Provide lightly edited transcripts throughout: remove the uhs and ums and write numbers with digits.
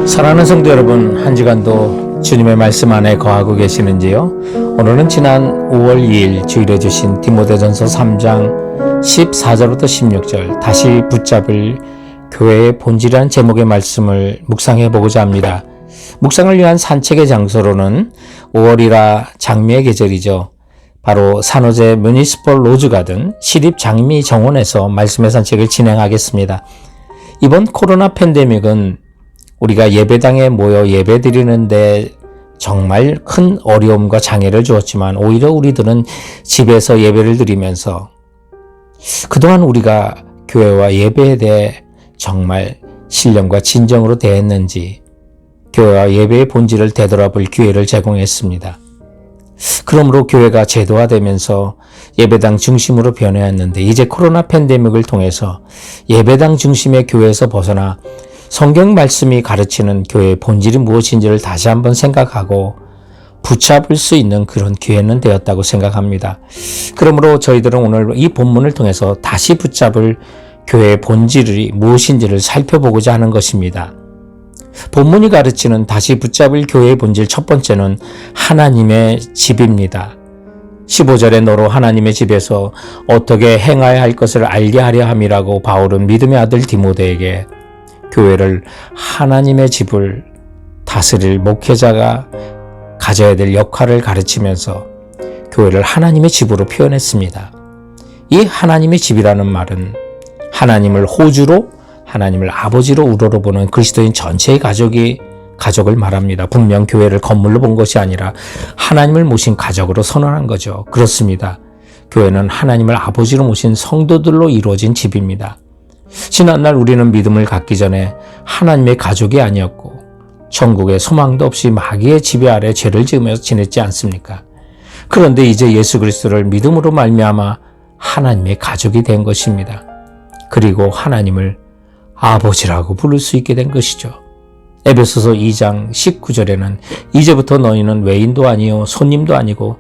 사랑하는 성도 여러분, 한 주간도 주님의 말씀 안에 거하고 계시는지요? 오늘은 지난 5월 2일 주일에 주신 디모데전서 3장 14절부터 16절 다시 붙잡을 교회의 본질이라는 제목의 말씀을 묵상해 보고자 합니다. 묵상을 위한 산책의 장소로는 5월이라 장미의 계절이죠. 바로 산호제 뮤니시펄 로즈가든 시립 장미 정원에서 말씀의 산책을 진행하겠습니다. 이번 코로나 팬데믹은 우리가 예배당에 모여 예배드리는데 정말 큰 어려움과 장애를 주었지만 오히려 우리들은 집에서 예배를 드리면서 그동안 우리가 교회와 예배에 대해 정말 신령과 진정으로 대했는지 교회와 예배의 본질을 되돌아볼 기회를 제공했습니다. 그러므로 교회가 제도화되면서 예배당 중심으로 변해왔는데 이제 코로나 팬데믹을 통해서 예배당 중심의 교회에서 벗어나 성경 말씀이 가르치는 교회의 본질이 무엇인지를 다시 한번 생각하고 붙잡을 수 있는 그런 기회는 되었다고 생각합니다. 그러므로 저희들은 오늘 이 본문을 통해서 다시 붙잡을 교회의 본질이 무엇인지를 살펴보고자 하는 것입니다. 본문이 가르치는 다시 붙잡을 교회의 본질 첫 번째는 하나님의 집입니다. 15절에 너로 하나님의 집에서 어떻게 행하여야 할 것을 알게 하려 함이라고 바울은 믿음의 아들 디모데에게 교회를 하나님의 집을 다스릴 목회자가 가져야 될 역할을 가르치면서 교회를 하나님의 집으로 표현했습니다. 이 하나님의 집이라는 말은 하나님을 호주로 하나님을 아버지로 우러러보는 그리스도인 전체의 가족을 말합니다. 분명 교회를 건물로 본 것이 아니라 하나님을 모신 가족으로 선언한 거죠. 그렇습니다. 교회는 하나님을 아버지로 모신 성도들로 이루어진 집입니다. 지난날 우리는 믿음을 갖기 전에 하나님의 가족이 아니었고 천국에 소망도 없이 마귀의 지배 아래 죄를 지으면서 지냈지 않습니까? 그런데 이제 예수 그리스도를 믿음으로 말미암아 하나님의 가족이 된 것입니다. 그리고 하나님을 아버지라고 부를 수 있게 된 것이죠. 에베소서 2장 19절에는 이제부터 너희는 외인도 아니요 손님도 아니고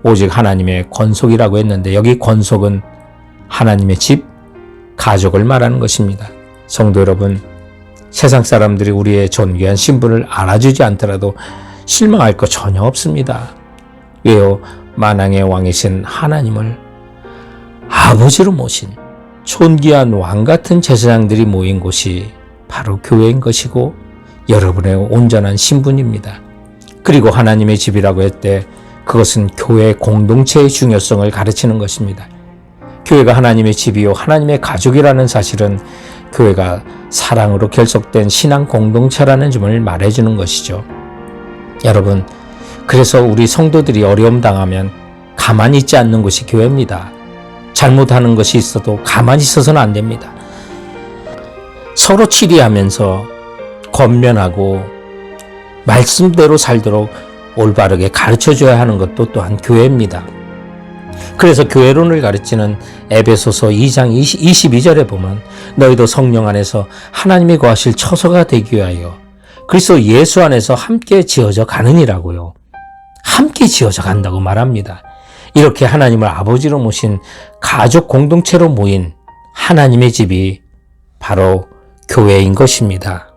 오직 하나님의 권속이라고 했는데 여기 권속은 하나님의 집, 가족을 말하는 것입니다. 성도 여러분, 세상 사람들이 우리의 존귀한 신분을 알아주지 않더라도 실망할 것 전혀 없습니다. 왜요? 만왕의 왕이신 하나님을 아버지로 모신 존귀한 왕 같은 제사장들이 모인 곳이 바로 교회인 것이고 여러분의 온전한 신분입니다. 그리고 하나님의 집이라고 했때 그것은 교회 공동체의 중요성을 가르치는 것입니다. 교회가 하나님의 집이요 하나님의 가족이라는 사실은 교회가 사랑으로 결속된 신앙 공동체라는 점을 말해주는 것이죠. 여러분, 그래서 우리 성도들이 어려움 당하면 가만히 있지 않는 곳이 교회입니다. 잘못하는 것이 있어도 가만히 있어서는 안 됩니다. 서로 치리하면서 권면하고 말씀대로 살도록 올바르게 가르쳐줘야 하는 것도 또한 교회입니다. 그래서 교회론을 가르치는 에베소서 2장 22절에 보면 너희도 성령 안에서 하나님이 거하실 처소가 되기 위하여 그리스도 예수 안에서 함께 지어져 가느니라고요. 함께 지어져 간다고 말합니다. 이렇게 하나님을 아버지로 모신 가족 공동체로 모인 하나님의 집이 바로 교회인 것입니다.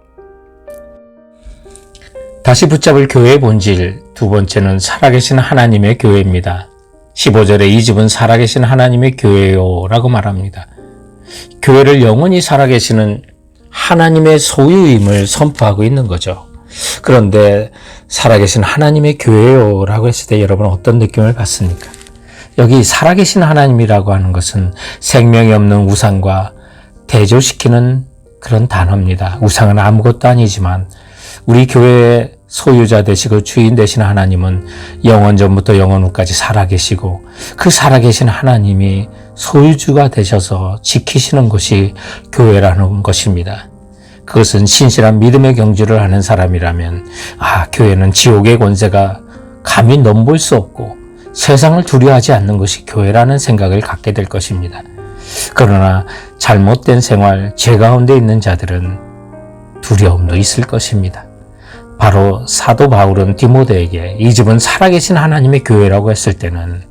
다시 붙잡을 교회의 본질 두 번째는 살아계신 하나님의 교회입니다. 15절에 이 집은 살아계신 하나님의 교회요 라고 말합니다. 교회를 영원히 살아계시는 하나님의 소유임을 선포하고 있는 거죠. 그런데 살아계신 하나님의 교회요 라고 했을 때 여러분 어떤 느낌을 받습니까? 여기 살아계신 하나님이라고 하는 것은 생명이 없는 우상과 대조시키는 그런 단어입니다. 우상은 아무것도 아니지만 우리 교회의 소유자 되시고 주인 되시는 하나님은 영원 전부터 영원 후까지 살아계시고 그 살아계신 하나님이 소유주가 되셔서 지키시는 것이 교회라는 것입니다. 그것은 신실한 믿음의 경주를 하는 사람이라면 교회는 지옥의 권세가 감히 넘볼 수 없고 세상을 두려워하지 않는 것이 교회라는 생각을 갖게 될 것입니다. 그러나 잘못된 생활, 죄 가운데 있는 자들은 두려움도 있을 것입니다. 바로 사도 바울은 디모데에게 이 집은 살아계신 하나님의 교회라고 했을 때는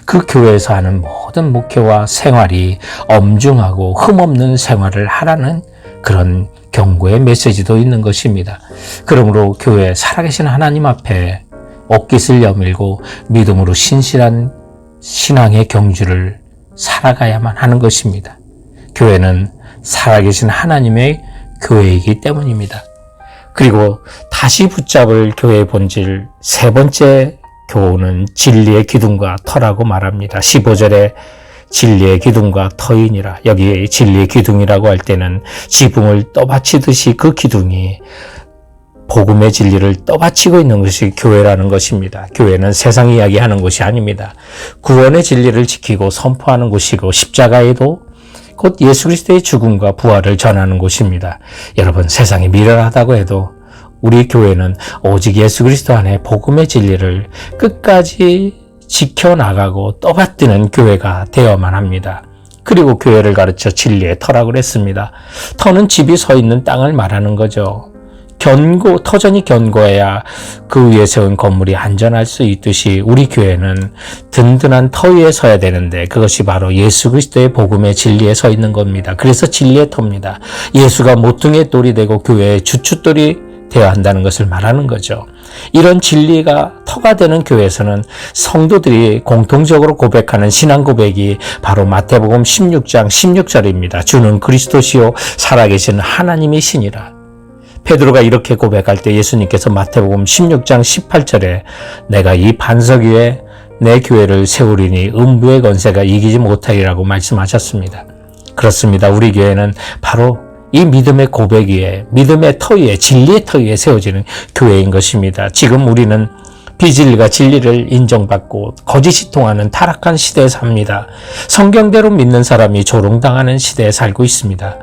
그 교회에서 하는 모든 목회와 생활이 엄중하고 흠없는 생활을 하라는 그런 경고의 메시지도 있는 것입니다. 그러므로 교회 살아계신 하나님 앞에 옷깃을 여밀고 믿음으로 신실한 신앙의 경주를 살아가야만 하는 것입니다. 교회는 살아계신 하나님의 교회이기 때문입니다. 그리고 다시 붙잡을 교회의 본질 세 번째 교훈은 진리의 기둥과 터라고 말합니다. 15절에 진리의 기둥과 터이니라. 여기에 진리의 기둥이라고 할 때는 지붕을 떠받치듯이 그 기둥이 복음의 진리를 떠받치고 있는 것이 교회라는 것입니다. 교회는 세상 이야기하는 곳이 아닙니다. 구원의 진리를 지키고 선포하는 곳이고 십자가에도 곧 예수 그리스도의 죽음과 부활을 전하는 곳입니다. 여러분, 세상이 미련하다고 해도 우리 교회는 오직 예수 그리스도 안에 복음의 진리를 끝까지 지켜나가고 떠받드는 교회가 되어야만 합니다. 그리고 교회를 가르쳐 진리의 터라고 그랬습니다. 터는 집이 서 있는 땅을 말하는 거죠. 터전이 견고해야 그 위에 세운 건물이 안전할 수 있듯이 우리 교회는 든든한 터 위에 서야 되는데 그것이 바로 예수 그리스도의 복음의 진리에 서 있는 겁니다. 그래서 진리의 터입니다. 예수가 모퉁이의 돌이 되고 교회의 주춧돌이 되어야 한다는 것을 말하는 거죠. 이런 진리가 터가 되는 교회에서는 성도들이 공통적으로 고백하는 신앙 고백이 바로 마태복음 16장 16절입니다. 주는 그리스도시요 살아계신 하나님이시니라. 베드로가 이렇게 고백할 때 예수님께서 마태복음 16장 18절에 내가 이 반석 위에 내 교회를 세우리니 음부의 권세가 이기지 못하리라고 말씀하셨습니다. 그렇습니다. 우리 교회는 바로 이 믿음의 고백 위에, 믿음의 터 위에, 진리의 터 위에 세워지는 교회인 것입니다. 지금 우리는 비진리가 진리를 인정받고 거짓이 통하는 타락한 시대에 삽니다. 성경대로 믿는 사람이 조롱당하는 시대에 살고 있습니다.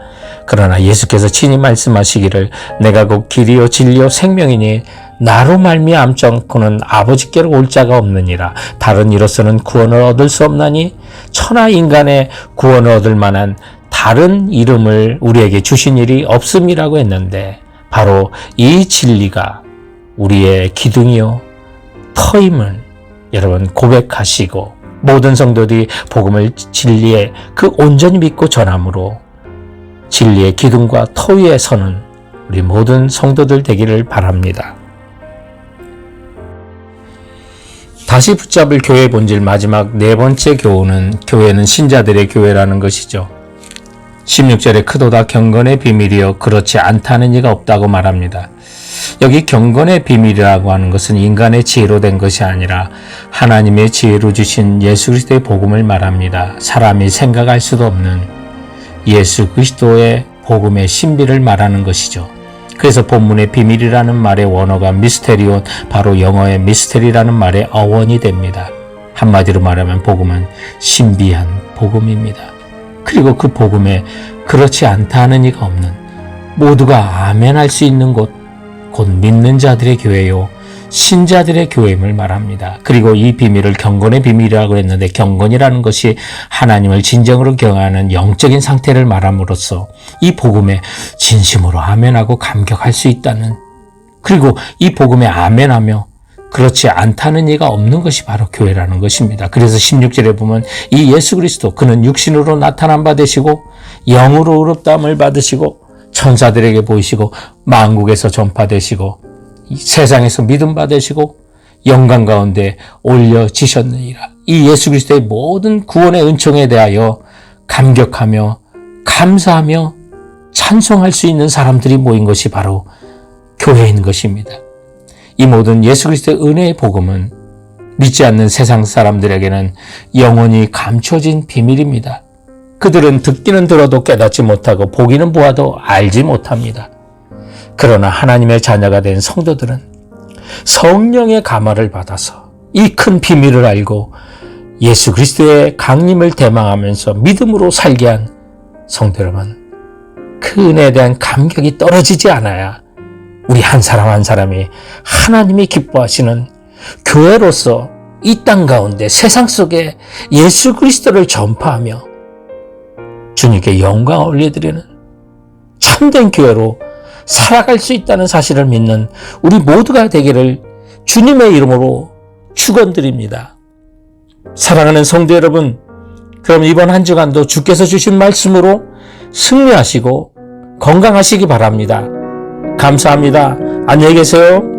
그러나 예수께서 친히 말씀하시기를 내가 곧 길이요 진리요 생명이니 나로 말미암지 않고는 아버지께로 올 자가 없느니라. 다른 이로서는 구원을 얻을 수 없나니 천하 인간의 구원을 얻을 만한 다른 이름을 우리에게 주신 일이 없음이라고 했는데 바로 이 진리가 우리의 기둥이요 터임을 여러분 고백하시고 모든 성도들이 복음을 진리에 그 온전히 믿고 전함으로 진리의 기둥과 터 위에 서는 우리 모든 성도들 되기를 바랍니다. 다시 붙잡을 교회의 본질 마지막 네 번째 교훈은 교회는 신자들의 교회라는 것이죠. 16절에 크도다 경건의 비밀이여 그렇지 않다는 이가 없다고 말합니다. 여기 경건의 비밀이라고 하는 것은 인간의 지혜로 된 것이 아니라 하나님의 지혜로 주신 예수 그리스도의 복음을 말합니다. 사람이 생각할 수도 없는 예수 그리스도의 복음의 신비를 말하는 것이죠. 그래서 본문의 비밀이라는 말의 원어가 미스테리온, 바로 영어의 미스테리라는 말의 어원이 됩니다. 한마디로 말하면 복음은 신비한 복음입니다. 그리고 그 복음에 그렇지 않다 하는 이가 없는 모두가 아멘할 수 있는 곳, 곧 믿는 자들의 교회요 신자들의 교회임을 말합니다. 그리고 이 비밀을 경건의 비밀이라고 했는데 경건이라는 것이 하나님을 진정으로 경외하는 영적인 상태를 말함으로써 이 복음에 진심으로 아멘하고 감격할 수 있다는, 그리고 이 복음에 아멘하며 그렇지 않다는 이가 없는 것이 바로 교회라는 것입니다. 그래서 16절에 보면 이 예수 그리스도 그는 육신으로 나타난 바 되시고 영으로 의롭다함을 받으시고 천사들에게 보이시고 만국에서 전파되시고 세상에서 믿음 받으시고 영광 가운데 올려지셨느니라. 이 예수 그리스도의 모든 구원의 은총에 대하여 감격하며 감사하며 찬송할 수 있는 사람들이 모인 것이 바로 교회인 것입니다. 이 모든 예수 그리스도의 은혜의 복음은 믿지 않는 세상 사람들에게는 영원히 감춰진 비밀입니다. 그들은 듣기는 들어도 깨닫지 못하고 보기는 보아도 알지 못합니다. 그러나 하나님의 자녀가 된 성도들은 성령의 감화를 받아서 이 큰 비밀을 알고 예수 그리스도의 강림을 대망하면서 믿음으로 살게 한 성도 여러분, 그 은혜에 대한 감격이 떨어지지 않아야 우리 한 사람 한 사람이 하나님이 기뻐하시는 교회로서 이 땅 가운데 세상 속에 예수 그리스도를 전파하며 주님께 영광을 올려드리는 참된 교회로 살아갈 수 있다는 사실을 믿는 우리 모두가 되기를 주님의 이름으로 축원드립니다. 사랑하는 성도 여러분, 그럼 이번 한 주간도 주께서 주신 말씀으로 승리하시고 건강하시기 바랍니다. 감사합니다. 안녕히 계세요.